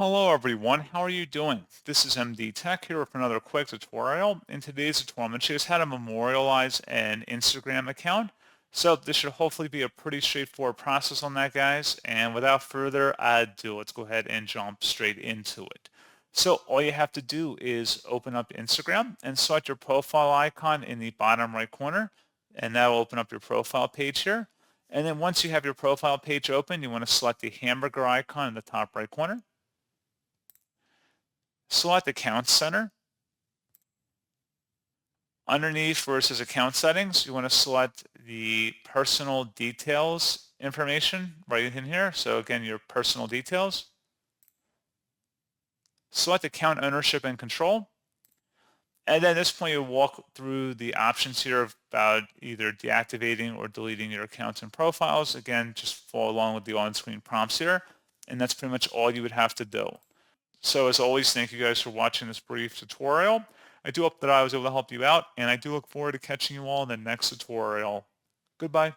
Hello everyone, how are you doing? This is MD Tech here with another quick tutorial. In today's tutorial, I'm going to show you how to memorialize an Instagram account. So this should hopefully be a pretty straightforward process on that, guys. And without further ado, let's go ahead and jump straight into it. So all you have to do is open up Instagram and select your profile icon in the bottom right corner, and that will open up your profile page here. And then once you have your profile page open, you want to select the hamburger icon in the top right corner. Select Account Center. Underneath where it says Account Settings, you want to select the Personal Details information right in here. So again, your personal details. Select Account Ownership and Control. And then at this point, you'll walk through the options here about either deactivating or deleting your accounts and profiles. Again, just follow along with the on-screen prompts here. And that's pretty much all you would have to do. So as always, thank you guys for watching this brief tutorial. I do hope that I was able to help you out, and I do look forward to catching you all in the next tutorial. Goodbye.